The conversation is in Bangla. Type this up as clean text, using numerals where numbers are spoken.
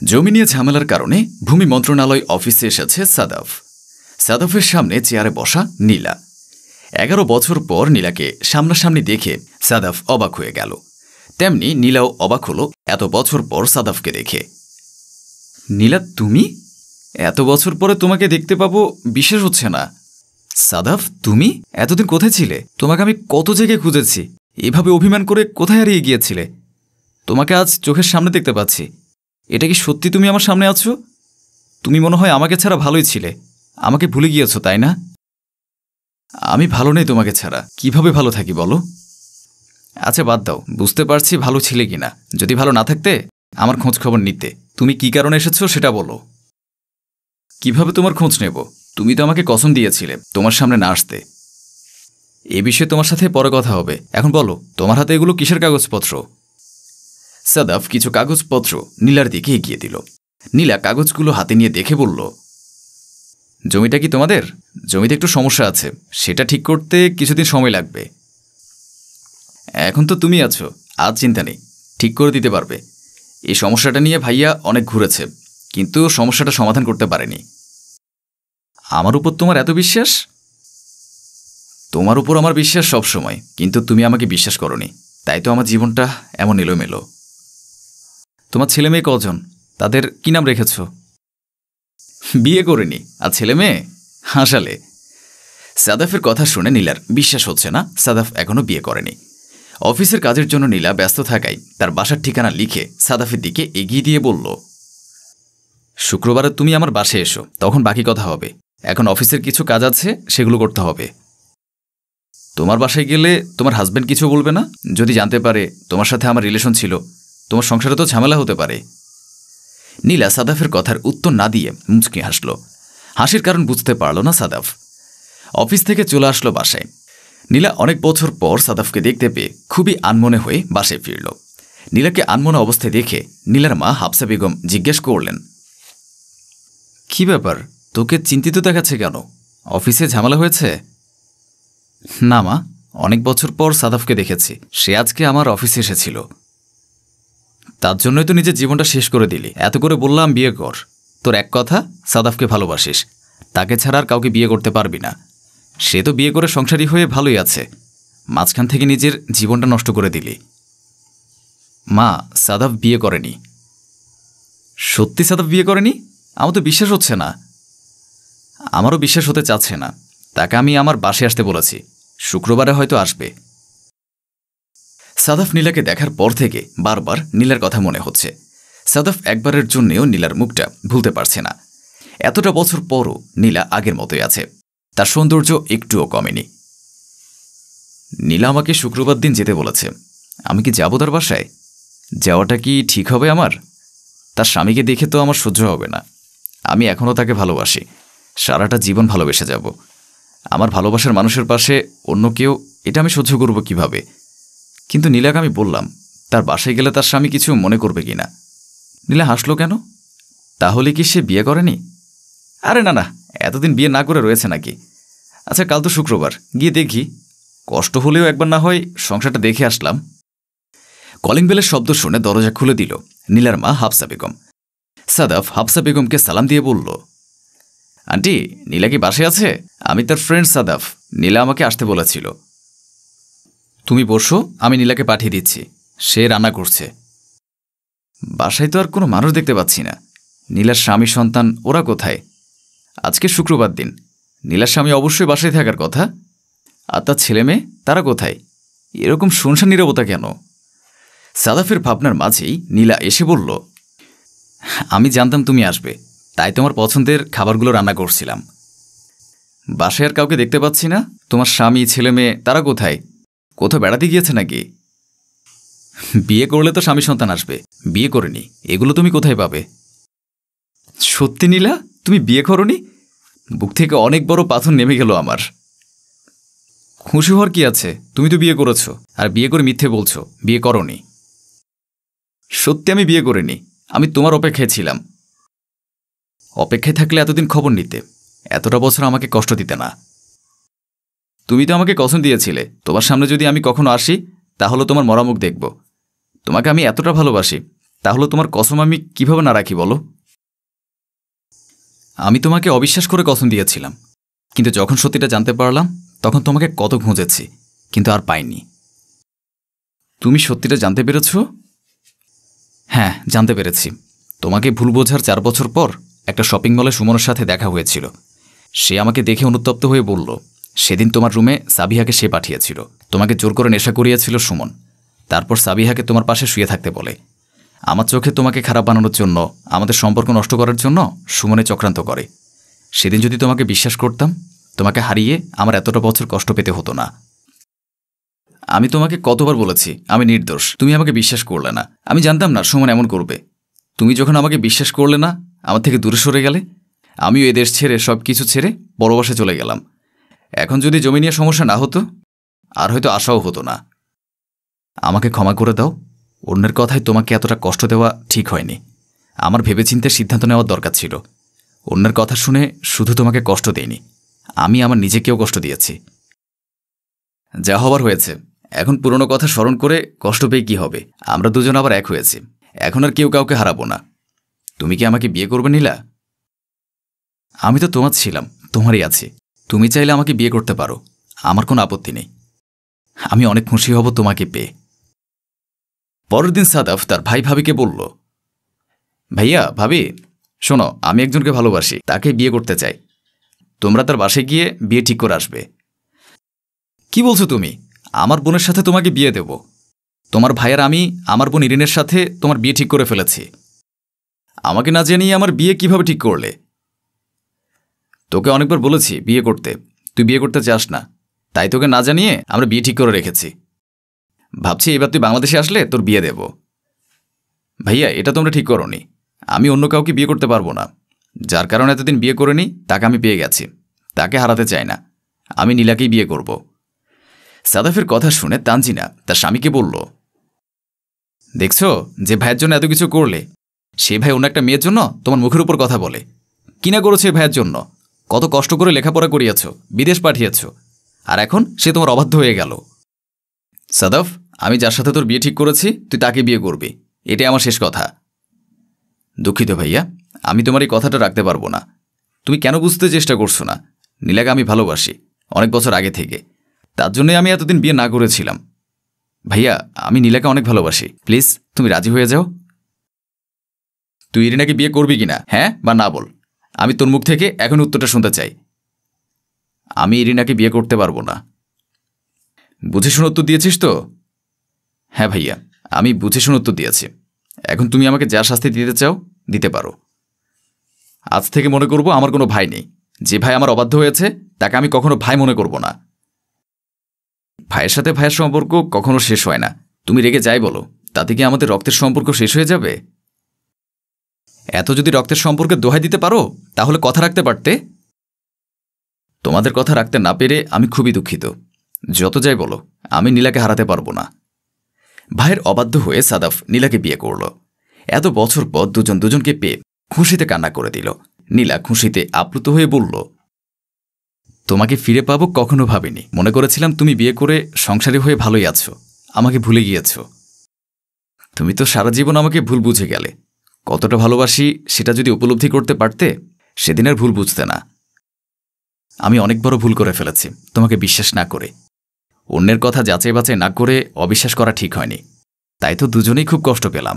জমি নিয়ে ঝামেলার কারণে ভূমি মন্ত্রণালয় অফিসে এসেছে সাদাফ। সাদাফের সামনে চেয়ারে বসা নীলা। 11 বছর পর নীলাকে সামনাসামনি দেখে সাদাফ অবাক হয়ে গেল। তেমনি নীলাও অবাক হলো এত বছর পর সাদাফকে দেখে। নীলা, তুমি? এত বছর পরে তোমাকে দেখতে পাবো বিশ্বাস হচ্ছে না। সাদাফ, তুমি এতদিন কোথায় ছিলে? তোমাকে আমি কত জায়গায় খুঁজেছি। এভাবে অভিমান করে কোথায় হারিয়ে গিয়েছিলে? তোমাকে আজ চোখের সামনে দেখতে পাচ্ছি। এটা কি সত্যি তুমি আমার সামনে আছো? তুমি মনে হয় আমাকে ছাড়া ভালোই ছিলে। আমাকে ভুলে গিয়েছো, তাই না? আমি ভালো নেই তোমাকে ছাড়া। কিভাবে ভালো থাকি বলো? আচ্ছা বাদ দাও, বুঝতে পারছি ভালো ছিলে কিনা। যদি ভালো না থাকতে আমার খোঁজ খবর নিতে। তুমি কি কারণে এসেছো সেটা বলো। কিভাবে তোমার খোঁজ নেব? তুমি তো আমাকে কসম দিয়েছিলে তোমার সামনে না আসতে। এ বিষয়ে তোমার সাথে পরে কথা হবে। এখন বলো, তোমার হাতে এগুলো কিসের কাগজপত্র? সাদাফ কিছু কাগজপত্র নীলার দিকে এগিয়ে দিল। নীলা কাগজগুলো হাতে নিয়ে দেখে বলল, জমিটা কি তোমাদের? জমিতে একটু সমস্যা আছে, সেটা ঠিক করতে কিছুদিন সময় লাগবে। এখন তো তুমি আছো, আজ চিন্তা নেই, ঠিক করে দিতে পারবে। এই সমস্যাটা নিয়ে ভাইয়া অনেক ঘুরেছে, কিন্তু সমস্যাটা সমাধান করতে পারেনি। আমার উপর তোমার এত বিশ্বাস? তোমার উপর আমার বিশ্বাস সব সময়, কিন্তু তুমি আমাকে বিশ্বাস করনি, তাই তো আমার জীবনটা এমন এলোমেলো। তোমার ছেলে মেয়ে কজন? তাদের কি নাম রেখেছ? বিয়ে করিনি, আর ছেলে মেয়ে? হাসালে। সাদাফের কথা শুনে নীলার বিশ্বাস হচ্ছে না সাদাফ এখনো বিয়ে করেনি। অফিসের কাজের জন্য নীলা ব্যস্ত থাকায় তার বাসার ঠিকানা লিখে সাদাফের দিকে এগিয়ে দিয়ে বলল, শুক্রবারে তুমি আমার বাসায় এসো, তখন বাকি কথা হবে। এখন অফিসের কিছু কাজ আছে, সেগুলো করতে হবে। তোমার বাসায় গেলে তোমার হাজব্যান্ড কিছু বলবে না? যদি জানতে পারে তোমার সাথে আমার রিলেশন ছিল, তোমার সংসারে তো ঝামেলা হতে পারে। নীলা সাদাফের কথার উত্তর না দিয়ে মুচকি হাসল। হাসির কারণ বুঝতে পারল না সাদাফ। অফিস থেকে চলে আসলো বাসায়। নীলা অনেক বছর পর সাদাফকে দেখতে পেয়ে খুবই আনমনে হয়ে বাসায় ফিরল। নীলাকে আনমনে অবস্থায় দেখে নীলার মা হাফসা বেগম জিজ্ঞেস করলেন, কি ব্যাপার, তোকে চিন্তিত দেখাচ্ছে কেন? অফিসে ঝামেলা হয়েছে? না মা, অনেক বছর পর সাদাফকে দেখেছি, সে আজকে আমার অফিসে এসেছিল। তার জন্যই তো নিজের জীবনটা শেষ করে দিলি। এত করে বললাম বিয়ে কর। তোর এক কথা, সাদাফকে ভালোবাসিস, তাকে ছাড়া আর কাউকে বিয়ে করতে পারবি না। সে তো বিয়ে করে সংসারী হয়ে ভালোই আছে, মাঝখান থেকে নিজের জীবনটা নষ্ট করে দিলি। মা, সাদাফ বিয়ে করেনি। সত্যি সাদাফ বিয়ে করেনি? আমার তো বিশ্বাস হচ্ছে না। আমারও বিশ্বাস হতে চাচ্ছে না। তাকে আমি আমার বাসায় আসতে বলেছি, শুক্রবারে হয়তো আসবে। সাদাফ নীলাকে দেখার পর থেকে বারবার নীলার কথা মনে হচ্ছে। সাদাফ একবারের জন্যেও নীলার মুখটা ভুলতে পারছে না। এতটা বছর পরও নীলা আগের মতোই আছে, তার সৌন্দর্য একটুও কমেনি। নীলা আমাকে শুক্রবার দিন যেতে বলেছে। আমি কি যাব তার বাসায়? যাওয়াটা কি ঠিক হবে আমার? তার স্বামীকে দেখে তো আমার সহ্য হবে না। আমি এখনও তাকে ভালোবাসি, সারাটা জীবন ভালোবেসে যাব। আমার ভালোবাসার মানুষের পাশে অন্য কেউ, এটা আমি সহ্য করব কিভাবে? কিন্তু নীলাকে আমি বললাম তার বাসায় গেলে তার স্বামী কিছু মনে করবে কিনা। নীলা হাসলো কেন? তাহলে কি সে বিয়ে করেনি? আরে না না, এতদিন বিয়ে না করে রয়েছে নাকি? আচ্ছা কাল তো শুক্রবার, গিয়ে দেখি, কষ্ট হলেও একবার না হয় সংসারটা দেখে আসলাম। কলিং বেলের শব্দ শুনে দরজা খুলে দিল নীলার মা হাফসা বেগম। সাদাফ হাফসা বেগমকে সালাম দিয়ে বলল, আন্টি, নীলা কি বাসায় আছে? আমি তার ফ্রেন্ড সাদাফ, নীলা আমাকে আসতে বলেছিল। তুমি বসো, আমি নীলাকে পাঠিয়ে দিচ্ছি, সে রান্না করছে। বাসায় তো আর কোনো মানুষ দেখতে পাচ্ছি না। নীলার স্বামী সন্তান ওরা কোথায়? আজকে শুক্রবার দিন, নীলার স্বামী অবশ্যই বাসায় থাকার কথা। আর তার ছেলে মেয়ে, তারা কোথায়? এরকম শুনশান নীরবতা কেন? সাদাফের ভাবনার মাঝেই নীলা এসে বলল, আমি জানতাম তুমি আসবে, তাই তোমার পছন্দের খাবারগুলো রান্না করছিলাম। বাসায় আর কাউকে দেখতে পাচ্ছি না। তোমার স্বামী ছেলে মেয়ে তারা কোথায়? কোথাও বেড়াতে গিয়েছে নাকি? বিয়ে করলে তো স্বামী সন্তান আসবে, বিয়ে করেনি, এগুলো তুমি কোথায় পাবে? সত্যি নীলা, তুমি বিয়ে করনি? বুক থেকে অনেক বড় পাথর নেমে গেল আমার। খুশি হওয়ার কি আছে? তুমি তো বিয়ে করেছ, আর বিয়ে করে মিথ্যে বলছো বিয়ে করনি। সত্যি আমি বিয়ে করিনি, আমি তোমার অপেক্ষায় ছিলাম। অপেক্ষায় থাকলে এতদিন খবর নিতে, এতটা বছর আমাকে কষ্ট দিতে না। তুমি তো আমাকে কসম দিয়েছিলে তোমার সামনে যদি আমি কখনো আসি তাহলে তোমার মরামুখ দেখব। তোমাকে আমি এতটা ভালোবাসি, তাহলে তোমার কসম আমি কিভাবে না রাখি বলো? আমি তোমাকে অবিশ্বাস করে কসম দিয়েছিলাম, কিন্তু যখন সত্যিটা জানতে পারলাম তখন তোমাকে কত খুঁজেছি, কিন্তু আর পাইনি। তুমি সত্যিটা জানতে পেরেছ? হ্যাঁ, জানতে পেরেছি। তোমাকে ভুল বোঝার 4 বছর পর একটা শপিং মলে সুমনের সাথে দেখা হয়েছিল। সে আমাকে দেখে অনুতপ্ত হয়ে বলল, সেদিন তোমার রুমে সাবিহাকে সে পাঠিয়েছিল। তোমাকে জোর করে নেশা করিয়েছিল সুমন। তারপর সাবিহাকে তোমার পাশে শুয়ে থাকতে বলে। আমার চোখে তোমাকে খারাপ বানানোর জন্য, আমাদের সম্পর্ক নষ্ট করার জন্য সুমনে চক্রান্ত করে। সেদিন যদি তোমাকে বিশ্বাস করতাম, তোমাকে হারিয়ে আমার এতটা বছর কষ্ট পেতে হতো না। আমি তোমাকে কতবার বলেছি আমি নির্দোষ, তুমি আমাকে বিশ্বাস করলে না। আমি জানতাম না সুমন এমন করবে। তুমি যখন আমাকে বিশ্বাস করলে না, আমার থেকে দূরে সরে গেলে, আমিও এ দেশ ছেড়ে সব কিছু ছেড়ে পরবাসে চলে গেলাম। এখন যদি জমি নিয়ে সমস্যা না হতো, আর হয়তো আশাও হতো না। আমাকে ক্ষমা করে দাও। অন্যের কথায় তোমাকে এতটা কষ্ট দেওয়া ঠিক হয়নি। আমার ভেবেচিন্তে সিদ্ধান্ত নেওয়ার দরকার ছিল। অন্যের কথা শুনে শুধু তোমাকে কষ্ট দেইনি, আমি আমার নিজেকেও কষ্ট দিয়েছি। যা হবার হয়েছে। এখন পুরনো কথা স্মরণ করে কষ্ট পেয়ে কী হবে? আমরা দুজন আবার এক হয়েছি। এখন আর কেউ কাউকে হারাবো না। তুমি কি আমাকে বিয়ে করবে নীলা? আমি তো তোমার ছিলাম, তোমারই আছি। তুমি চাইলে আমাকে বিয়ে করতে পারো, আমার কোনো আপত্তি নেই। আমি অনেক খুশি হব তোমাকে পেয়ে। পরের দিন সাদাফ তার ভাই ভাবিকে বলল, ভাইয়া ভাবি, শোনো, আমি একজনকে ভালোবাসি, তাকে বিয়ে করতে চাই। তোমরা তার বাসায় গিয়ে বিয়ে ঠিক করে আসবে। কি বলছো তুমি? আমার বোনের সাথে তোমাকে বিয়ে দেব? তোমার ভাইয়ার আমি আমার বোন ইরিনের সাথে তোমার বিয়ে ঠিক করে ফেলেছি। আমাকে না জানিয়ে আমার বিয়ে কিভাবে ঠিক করলে? তোকে অনেকবার বলেছি বিয়ে করতে, তুই বিয়ে করতে চাস না, তাই তোকে না জানিয়ে আমরা বিয়ে ঠিক করে রেখেছি। ভাবছি এবার তুই বাংলাদেশে আসলে তোর বিয়ে দেব। ভাইয়া, এটা তোমরা ঠিক করোনি। আমি অন্য কাউকে বিয়ে করতে পারবো না। যার কারণে এতদিন বিয়ে করিনি তাকে আমি পেয়ে গেছি, তাকে হারাতে চাই না। আমি নীলাকেই বিয়ে করব। সাদাফের কথা শুনে তানজিনা তার স্বামীকে বলল, দেখছো, যে ভাইয়ের জন্য এত কিছু করলে, সে ভাই অন্য একটা মেয়ের জন্য তোমার মুখের উপর কথা বলে। কিনা করেছে ভাইয়ের জন্য? কত কষ্ট করে লেখাপড়া করিয়েছ, বিদেশ পাঠিয়েছ, আর এখন সে তোমার অবাধ্য হয়ে গেল। সাদাফ, আমি যার সাথে তোর বিয়ে ঠিক করেছি তুই তাকে বিয়ে করবি, এটাই আমার শেষ কথা। দুঃখিত ভাইয়া, আমি তোমার এই কথাটা রাখতে পারবো না। তুমি কেন বুঝতে চেষ্টা করছো না? নীলাকে আমি ভালোবাসি অনেক বছর আগে থেকে, তার জন্যই আমি এতদিন বিয়ে না করেছিলাম। ভাইয়া, আমি নীলাকে অনেক ভালোবাসি, প্লিজ তুমি রাজি হয়ে যাও। তুই ইরিনাকে বিয়ে করবি কিনা, হ্যাঁ বা না বল? আমি তোর মুখ থেকে এখন উত্তরটা শুনতে চাই। আমি ইরিনাকে বিয়ে করতে পারবো না। বুঝে শুনে উত্তর দিয়েছিস তো? হ্যাঁ ভাইয়া, আমি বুঝে শুনে উত্তর দিয়েছি। এখন তুমি আমাকে যা শাস্তি দিতে চাও দিতে পারো। আজ থেকে মনে করব আমার কোনো ভাই নেই। যে ভাই আমার অবাধ্য হয়েছে তাকে আমি কখনো ভাই মনে করব না। ভাইয়ের সাথে ভাইয়ের সম্পর্ক কখনো শেষ হয় না। তুমি রেগে যাই বলো, তাতে কি আমাদের রক্তের সম্পর্ক শেষ হয়ে যাবে? এত যদি রক্তের সম্পর্কে দোহাই দিতে পারো তাহলে কথা রাখতে পারতে। তোমাদের কথা রাখতে না পেরে আমি খুবই দুঃখিত। যত যাই বলো, আমি নীলাকে হারাতে পারবো না। ভাইয়ের অবাধ্য হয়ে সাদাফ নীলাকে বিয়ে করল। এত বছর পর দুজন দুজনকে পেয়ে খুশিতে কান্না করে দিল। নীলা খুশিতে আপ্লুত হয়ে বলল, তোমাকে ফিরে পাবো কখনো ভাবিনি। মনে করেছিলাম তুমি বিয়ে করে সংসারী হয়ে ভালোই আছো, আমাকে ভুলে গিয়েছ। তুমি তো সারা জীবন আমাকে ভুল বুঝে গেলে। কতটা ভালোবাসি সেটা যদি উপলব্ধি করতে পারতে, সেদিন আর ভুল বুঝতে না। আমি অনেক বড় ভুল করে ফেলেছি তোমাকে বিশ্বাস না করে। অন্যের কথা যাচাই বাছাই না করে অবিশ্বাস করা ঠিক হয়নি, তাই তো দুজনেই খুব কষ্ট পেলাম।